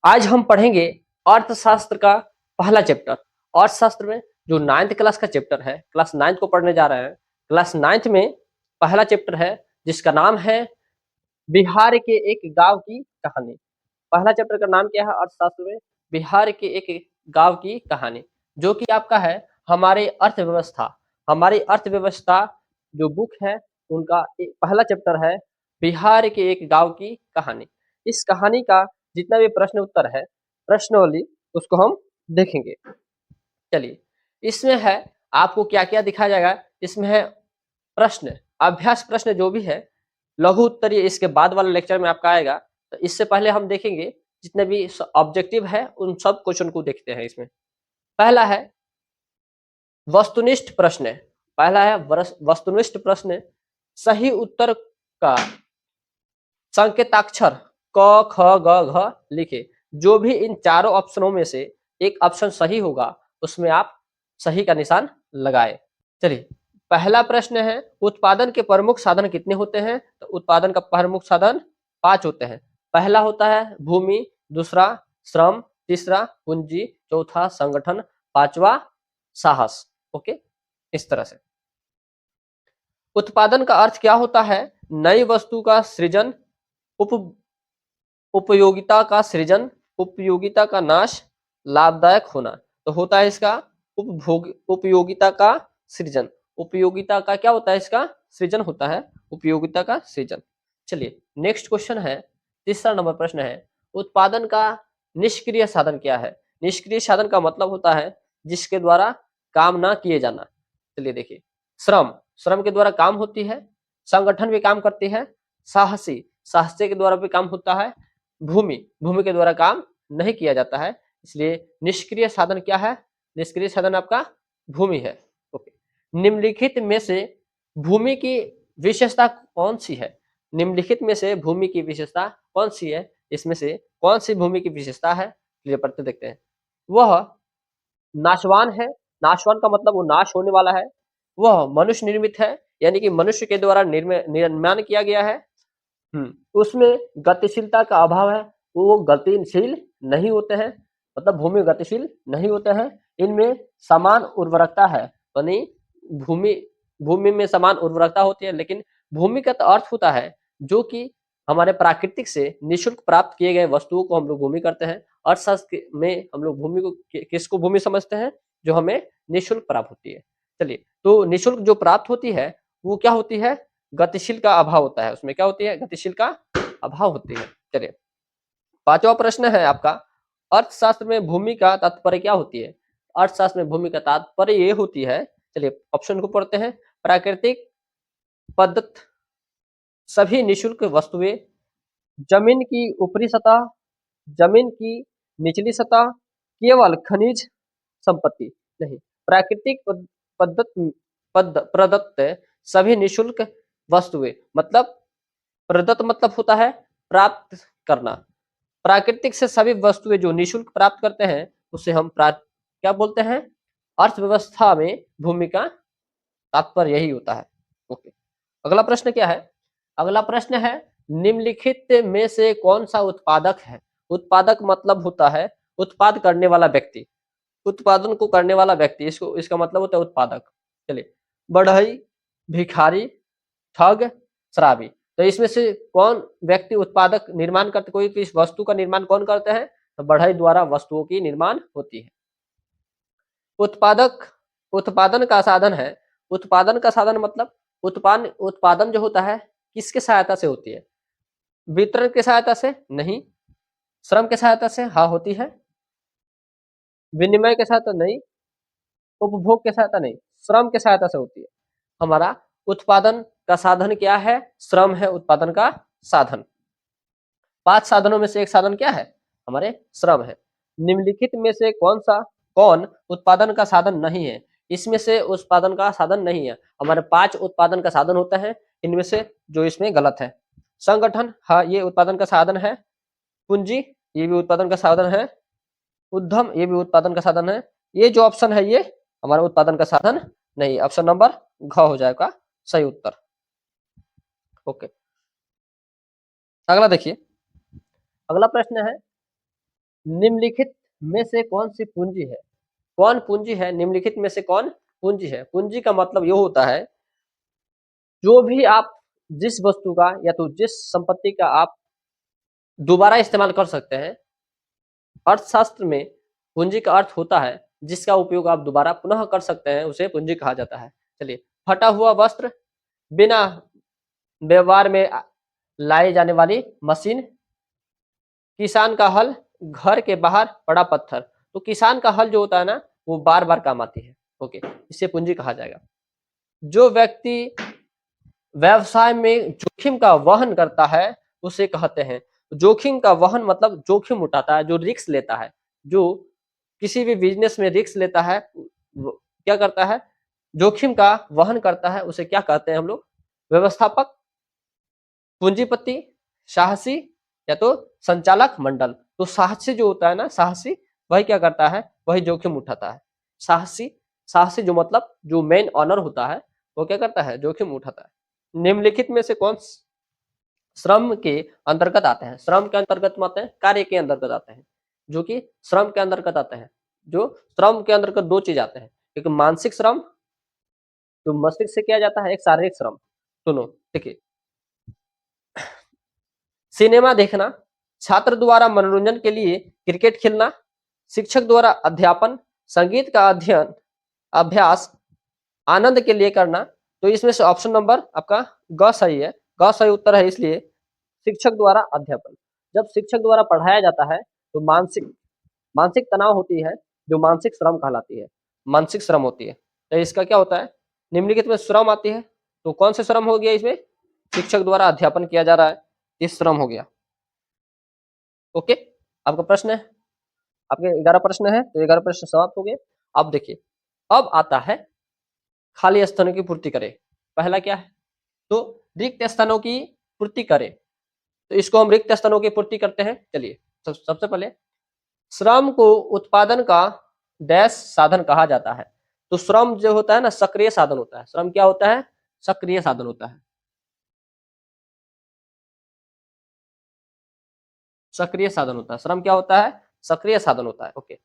आज हम पढ़ेंगे अर्थशास्त्र का पहला चैप्टर। अर्थशास्त्र में जो 9th क्लास का चैप्टर है, क्लास 9th को पढ़ने जा रहे हैं। क्लास 9th में पहला चैप्टर है जिसका नाम है बिहार के एक गाँव की कहानी। पहला चैप्टर का नाम क्या है अर्थशास्त्र में? बिहार के एक गाँव की कहानी, जो कि आपका है हमारे अर्थव्यवस्था। हमारी अर्थव्यवस्था जो बुक है उनका पहला चैप्टर है बिहार के एक गाँव की कहानी। इस कहानी का जितना भी प्रश्न उत्तर है, प्रश्नावली, उसको हम देखेंगे। चलिए, इसमें है आपको क्या-क्या दिखाया जाएगा। इसमें है प्रश्न, अभ्यास प्रश्न जो भी है, लघु उत्तरीय इसके बाद वाले लेक्चर में आपका आएगा। तो इससे पहले हम देखेंगे जितने भी ऑब्जेक्टिव है उन सब क्वेश्चन को देखते हैं। इसमें पहला है वस्तुनिष्ठ प्रश्न। पहला है वस्तुनिष्ठ प्रश्न, सही उत्तर का संकेताक्षर क ख ग घ लिखे। जो भी इन चारों ऑप्शनों में से एक ऑप्शन सही होगा उसमें आप सही का निशान लगाए। चलिए, पहला प्रश्न है उत्पादन के प्रमुख साधन कितने होते हैं? तो उत्पादन का प्रमुख साधन 5 होते हैं। पहला होता है भूमि, दूसरा श्रम, तीसरा पूंजी, चौथा संगठन, पांचवा साहस। ओके, इस तरह से उत्पादन का अर्थ क्या होता है? नई वस्तु का सृजन, उप उपयोगिता का सृजन, उपयोगिता का नाश, लाभदायक होना। तो होता है इसका उपयोगिता का सृजन। उपयोगिता का क्या होता है? इसका सृजन होता है, उपयोगिता का सृजन। चलिए, नेक्स्ट क्वेश्चन है, तीसरा नंबर प्रश्न है, उत्पादन का निष्क्रिय साधन क्या है? निष्क्रिय साधन का मतलब होता है जिसके द्वारा काम ना किए जाना। चलिए देखिए, श्रम, श्रम के द्वारा काम होती है, संगठन भी काम करती है, साहसी, साहसी के द्वारा भी काम होता है, भूमि, भूमि के द्वारा काम नहीं किया जाता है। इसलिए निष्क्रिय साधन क्या है? निष्क्रिय साधन आपका भूमि है। ओके, निम्नलिखित में से भूमि की विशेषता कौन सी है? निम्नलिखित में से भूमि की विशेषता कौन सी है? इसमें से कौन सी भूमि की विशेषता है? चलिए पढ़ते देखते हैं। वह नाशवान है, नाशवान का मतलब वो नाश होने वाला है। वह मनुष्य निर्मित है, यानी कि मनुष्य के द्वारा निर्माण किया गया है। उसमें गतिशीलता का अभाव है, वो गतिशील नहीं होते हैं, मतलब भूमि गतिशील नहीं होते हैं। इनमें समान उर्वरकता है, यानी भूमि भूमि में समान उर्वरकता होती है। लेकिन भूमि का तो अर्थ होता है जो कि हमारे प्राकृतिक से निःशुल्क प्राप्त किए गए वस्तुओं को हम लोग भूमि करते हैं। अर्थशास्त्र में हम लोग भूमि को किसको भूमि समझते हैं? जो हमें निःशुल्क प्राप्त होती है। चलिए, तो निःशुल्क जो प्राप्त होती है वो क्या होती है? गतिशील का अभाव होता है। उसमें क्या होती है? गतिशील का अभाव होती है। चलिए, पांचवा प्रश्न है आपका, अर्थशास्त्र में भूमि का तात्पर्य क्या होती है? अर्थशास्त्र में भूमि का तात्पर्य ये होती है, चलिए ऑप्शन को पढ़ते हैं। प्राकृतिक पदार्थ, सभी निःशुल्क वस्तुएं, जमीन की ऊपरी सतह, जमीन की निचली सतह, केवल खनिज संपत्ति। नहीं, प्राकृतिक प्रदत्त सभी निःशुल्क वस्तुएं, मतलब प्रदत्त मतलब होता है प्राप्त करना। प्राकृतिक से सभी वस्तुएं जो निःशुल्क प्राप्त करते हैं उसे हम क्या बोलते हैं? अर्थव्यवस्था में भूमि का तात्पर्य यही होता है। ओके, अगला प्रश्न क्या है? अगला प्रश्न है, निम्नलिखित में से कौन सा उत्पादक है? उत्पादक मतलब होता है उत्पाद करने वाला व्यक्ति, उत्पादन को करने वाला व्यक्ति, इसको इसका मतलब होता है उत्पादक। चलिए, बढ़ई, भिखारी, ठग, शराबी। तो इसमें से कौन व्यक्ति उत्पादक निर्माण करते, कोई किस वस्तु का निर्माण कौन करते हैं? तो बढ़ई द्वारा वस्तुओं की निर्माण होती है। उत्पादक उत्पादन का साधन है। उत्पादन का साधन मतलब उत्पादन जो होता है किसके सहायता से होती है? वितरण की सहायता से नहीं, श्रम की सहायता से हाँ होती है, विनिमय के सहायता नहीं, उपभोग के सहायता नहीं, श्रम के सहायता से होती है। हमारा उत्पादन का साधन क्या है? श्रम है उत्पादन का साधन। 5 साधनों में से एक साधन क्या है? हमारे श्रम है। निम्नलिखित में से कौन उत्पादन का साधन नहीं है? इसमें से उत्पादन का साधन नहीं है। हमारे 5 उत्पादन का साधन होता है, इनमें से जो इसमें गलत है। संगठन, हाँ ये उत्पादन का साधन है। पूंजी, ये भी उत्पादन का साधन है। उद्यम, ये भी उत्पादन का साधन है। ये जो ऑप्शन है ये हमारा उत्पादन का साधन नहीं। ऑप्शन नंबर घ हो जाएगा सही उत्तर। ओके, अगला देखिए, अगला प्रश्न है, निम्नलिखित में से कौन सी पूंजी है? कौन पूंजी है? निम्नलिखित में से कौन पूंजी है? पूंजी का मतलब ये होता है जो भी आप जिस वस्तु का या तो जिस संपत्ति का आप दोबारा इस्तेमाल कर सकते हैं। अर्थशास्त्र में पूंजी का अर्थ होता है जिसका उपयोग आप दोबारा पुनः कर सकते हैं, उसे पूंजी कहा जाता है। चलिए, फटा हुआ वस्त्र, बिना व्यवहार में लाई जाने वाली मशीन, किसान का हल, घर के बाहर पड़ा पत्थर। तो किसान का हल जो होता है ना, वो बार बार काम आती है। ओके, इसे पूंजी कहा जाएगा। जो व्यक्ति व्यवसाय में जोखिम का वहन करता है उसे कहते हैं। जोखिम का वहन मतलब जोखिम उठाता है, जो रिस्क लेता है, जो किसी भी बिजनेस में रिस्क लेता है, क्या करता है, जोखिम का वहन करता है, उसे क्या कहते हैं हम लोग? व्यवस्थापक, पूंजीपति, साहसी या तो संचालक मंडल। तो साहसी जो होता है ना, साहसी, वही क्या करता है, वही जोखिम उठाता है। साहसी, साहसी जो मतलब जो मेन ऑनर होता है, वो क्या करता है, जोखिम उठाता है। निम्नलिखित में से कौन श्रम के अंतर्गत आते हैं? श्रम के अंतर्गत आते हैं, कार्य के अंतर्गत आते हैं, जो कि श्रम के अंतर्गत आते हैं। जो श्रम के अंतर्गत दो चीज आते हैं, एक मानसिक श्रम जो मस्तिष्क से किया जाता है, एक शारीरिक श्रम। सुनो, देखिए, सिनेमा देखना, छात्र द्वारा मनोरंजन के लिए क्रिकेट खेलना, शिक्षक द्वारा अध्यापन, संगीत का अध्ययन, अभ्यास आनंद के लिए करना। तो इसमें से ऑप्शन नंबर आपका ग सही है। ग सही उत्तर है, इसलिए शिक्षक द्वारा अध्यापन। जब शिक्षक द्वारा पढ़ाया जाता है तो मानसिक मानसिक तनाव होती है, जो मानसिक श्रम कहलाती है, मानसिक श्रम होती है। तो इसका क्या होता है, निम्नलिखित में श्रम आती है, तो कौन से श्रम हो गया इसमें? शिक्षक द्वारा अध्यापन किया जा रहा है, इस श्रम हो गया। ओके, आपका प्रश्न है, आपके 11 प्रश्न है, तो 11 प्रश्न समाप्त हो गए। अब देखिए, अब आता है खाली स्थानों की पूर्ति करें। पहला क्या है, तो रिक्त स्थानों की पूर्ति करें। तो इसको हम रिक्त स्थानों की पूर्ति करते हैं। चलिए, सबसे पहले श्रम को उत्पादन का डैश साधन कहा जाता है। तो श्रम जो होता है ना, सक्रिय साधन होता है। श्रम क्या होता है? सक्रिय साधन होता है। सक्रिय साधन होता है। श्रम क्या होता है? सक्रिय साधन होता है। ओके,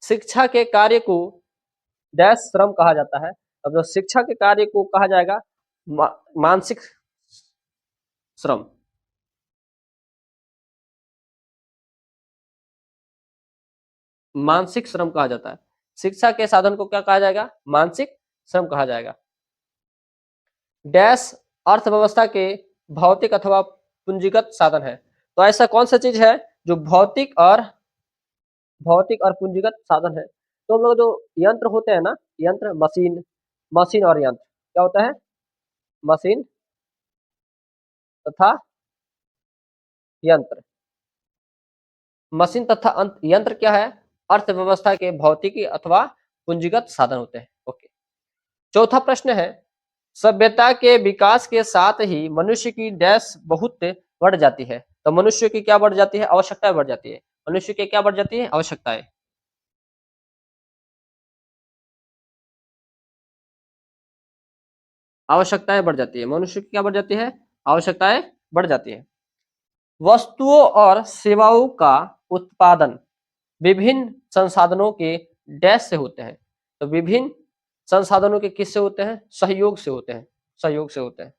शिक्षा के कार्य को डैश श्रम कहा जाता है। अब जो शिक्षा के कार्य को कहा जाएगा मानसिक श्रम। मानसिक श्रम कहा जाता है। शिक्षा के साधन को क्या कहा जाएगा? मानसिक श्रम कहा जाएगा। डैश अर्थव्यवस्था के भौतिक अथवा पूंजीगत साधन है। तो ऐसा कौन सा चीज है जो भौतिक और पूंजीगत साधन है? तो हम लोग जो यंत्र होते हैं ना, यंत्र, मशीन, मशीन और यंत्र, क्या होता है? मशीन तथा यंत्र। मशीन तथा यंत्र क्या है? अर्थव्यवस्था के भौतिकी अथवा पूंजीगत साधन होते हैं। ओके, चौथा प्रश्न है, सभ्यता के विकास के साथ ही मनुष्य की डैश बहुत बढ़ जाती है। तो मनुष्य की क्या बढ़ जाती है? आवश्यकताएं बढ़ जाती है। मनुष्य की क्या बढ़ जाती है? आवश्यकताएं। आवश्यकताएं बढ़ जाती है। मनुष्य की क्या बढ़ जाती है? आवश्यकताएं बढ़ जाती है। वस्तुओं और सेवाओं का उत्पादन विभिन्न संसाधनों के डैश से होते हैं। तो विभिन्न संसाधनों के किससे होते हैं? सहयोग से होते हैं। सहयोग से होते हैं।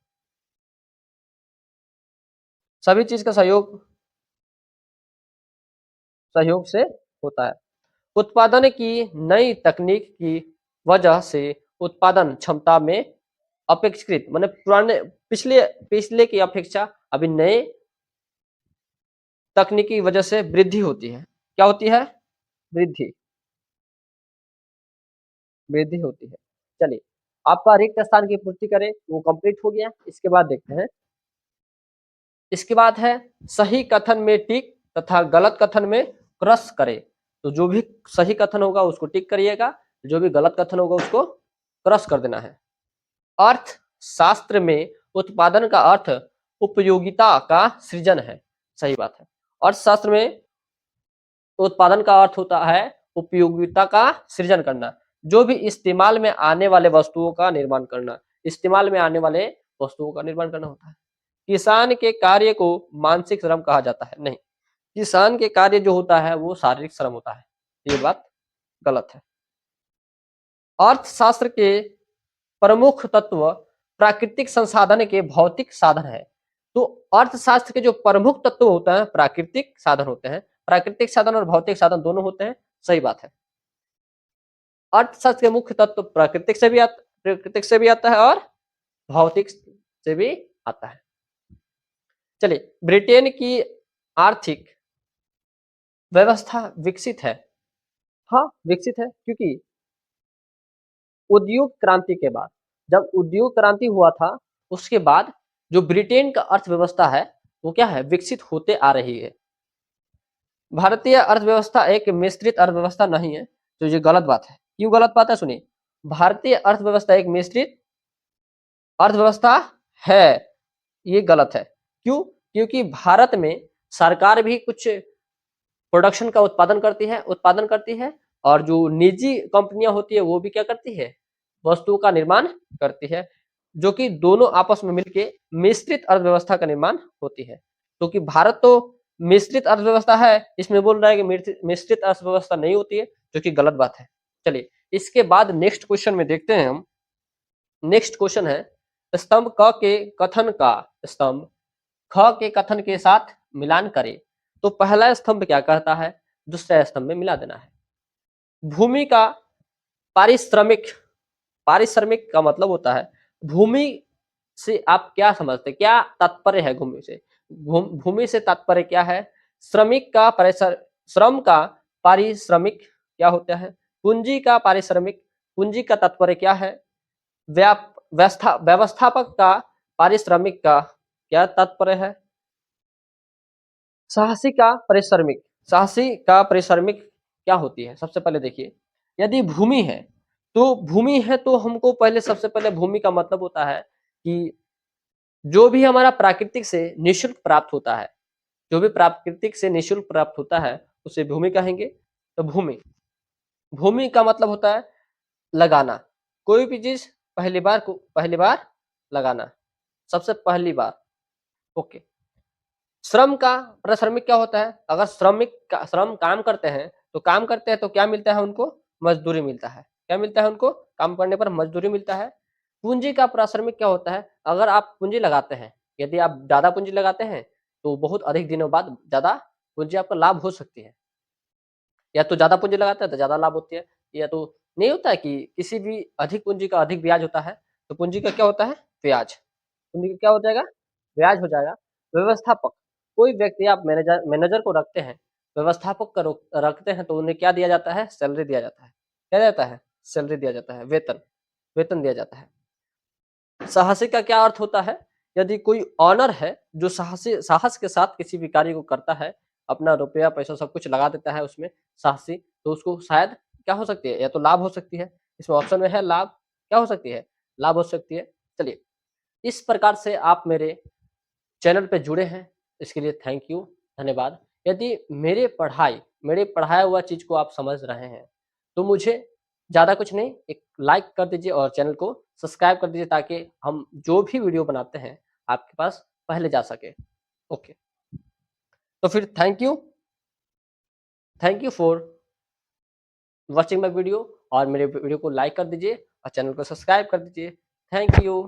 सभी चीज का सहयोग सहयोग से होता है। उत्पादन की नई तकनीक की वजह से उत्पादन क्षमता में अपेक्षाकृत, मैंने पुराने पिछले पिछले की अपेक्षा अभी नए तकनीक की वजह से वृद्धि होती है। क्या होती है? वृद्धि, वृद्धि होती है। चलिए, आपका रिक्त स्थान की पूर्ति करें, वो कंप्लीट हो गया। इसके बाद देखते हैं, इसके बाद है सही कथन में टिक तथा गलत कथन में क्रॉस करें। तो जो भी सही कथन होगा उसको टिक करिएगा, जो भी गलत कथन होगा उसको क्रॉस कर देना है। अर्थ शास्त्र में उत्पादन का अर्थ उपयोगिता का सृजन है। सही बात है। अर्थशास्त्र में उत्पादन का अर्थ होता है उपयोगिता का सृजन करना, जो भी इस्तेमाल में आने वाले वस्तुओं का निर्माण करना। इस्तेमाल में आने वाले वस्तुओं का निर्माण करना होता है। किसान के कार्य को मानसिक श्रम कहा जाता है? नहीं, किसान के कार्य जो होता है वो शारीरिक श्रम होता है, ये बात गलत है। अर्थशास्त्र के प्रमुख तत्व प्राकृतिक संसाधन के भौतिक साधन है। तो अर्थशास्त्र के जो प्रमुख तत्व होते हैं प्राकृतिक साधन होते हैं, प्राकृतिक साधन और भौतिक साधन दोनों होते हैं, सही बात है। अर्थशास्त्र के मुख्य तत्व प्राकृतिक से भी आता है और भौतिक से भी आता है। चलिए, ब्रिटेन की आर्थिक व्यवस्था विकसित है। हाँ, विकसित है क्योंकि उद्योग क्रांति के बाद, जब उद्योग क्रांति हुआ था, उसके बाद जो ब्रिटेन का अर्थव्यवस्था है, वो क्या है? विकसित होते आ रही है। भारतीय अर्थव्यवस्था एक मिश्रित अर्थव्यवस्था नहीं है, तो ये गलत बात है। क्यों गलत बात है? सुनिए, भारतीय अर्थव्यवस्था एक मिश्रित अर्थव्यवस्था है, ये गलत है। क्यों? क्योंकि भारत में सरकार भी कुछ प्रोडक्शन का उत्पादन करती है और जो निजी कंपनियां होती है वो भी क्या करती है? वस्तुओं का निर्माण करती है, जो कि दोनों आपस में मिलके मिश्रित अर्थव्यवस्था का निर्माण होती है। क्योंकि भारत तो मिश्रित अर्थव्यवस्था है, इसमें बोल रहा है कि मिश्रित अर्थव्यवस्था नहीं होती है, जो कि गलत बात है। चलिए, इसके बाद नेक्स्ट क्वेश्चन में देखते हैं हम। नेक्स्ट क्वेश्चन है, स्तंभ क के कथन का स्तंभ ख के कथन के साथ मिलान करें। तो पहला स्तंभ क्या कहता है, दूसरे स्तंभ में मिला देना है। भूमि का पारिश्रमिक, पारिश्रमिक का मतलब होता है भूमि से आप क्या समझते हैं, क्या तात्पर्य है भूमि से? भूमि से तात्पर्य क्या है? श्रमिक का श्रम का पारिश्रमिक क्या होता है? पूंजी का पारिश्रमिक, पूंजी का तात्पर्य क्या है? व्यवस्थापक का पारिश्रमिक का क्या तात्पर्य है? साहसी का पारिश्रमिक, साहसी का पारिश्रमिक क्या होती है? सबसे पहले देखिए, यदि भूमि है तो भूमि है तो हमको पहले सबसे पहले भूमि का मतलब होता है कि जो भी हमारा प्राकृतिक से निःशुल्क प्राप्त होता है, जो भी प्राकृतिक से निःशुल्क प्राप्त होता है उसे भूमि कहेंगे। तो भूमि, भूमि का मतलब होता है लगाना, कोई भी चीज पहली बार लगाना, सबसे पहली बार। ओके। श्रम का पारिश्रमिक क्या होता है? अगर श्रम काम करते हैं तो क्या मिलता है उनको? मजदूरी मिलता है। क्या मिलता है उनको? काम करने पर मजदूरी मिलता है। पूंजी का पारिश्रमिक क्या होता है? अगर आप पूंजी लगाते हैं, यदि आप ज्यादा पूंजी लगाते हैं तो बहुत अधिक दिनों बाद ज्यादा पूंजी आपका लाभ हो सकती है। या तो ज्यादा पूंजी लगाते हैं तो ज्यादा लाभ होती है, या तो नहीं होता है कि किसी भी अधिक पूंजी का अधिक ब्याज होता है, तो पूंजी का क्या होता है? ब्याज। पूंजी का क्या हो जाएगा? ब्याज हो जाएगा। व्यवस्थापक, कोई व्यक्ति आप मैनेजर को रखते हैं, व्यवस्थापक को रखते हैं तो उन्हें क्या दिया जाता है? सैलरी दिया जाता है। क्या दिया जाता है? सैलरी दिया जाता है, वेतन, वेतन दिया जाता है। साहसी का क्या अर्थ होता है? यदि कोई ऑनर है जो साहस के साथ किसी भी कार्य को करता है, अपना रुपया पैसा सब कुछ लगा देता है उसमें, साहसी, तो उसको शायद क्या हो सकती है? या तो लाभ हो सकती है, इसमें ऑप्शन में है लाभ, क्या हो सकती है? लाभ हो सकती है। चलिए, इस प्रकार से आप मेरे चैनल पे जुड़े हैं, इसके लिए थैंक यू, धन्यवाद। यदि मेरे पढ़ाया हुआ चीज़ को आप समझ रहे हैं, तो मुझे ज़्यादा कुछ नहीं, एक लाइक कर दीजिए और चैनल को सब्सक्राइब कर दीजिए ताकि हम जो भी वीडियो बनाते हैं, आपके पास पहले जा सके। ओके, तो फिर thank you for watching my video, और मेरे वीडियो को लाइक कर दीजिए और चैनल को सब्सक्राइब कर दीजिए। Thank you.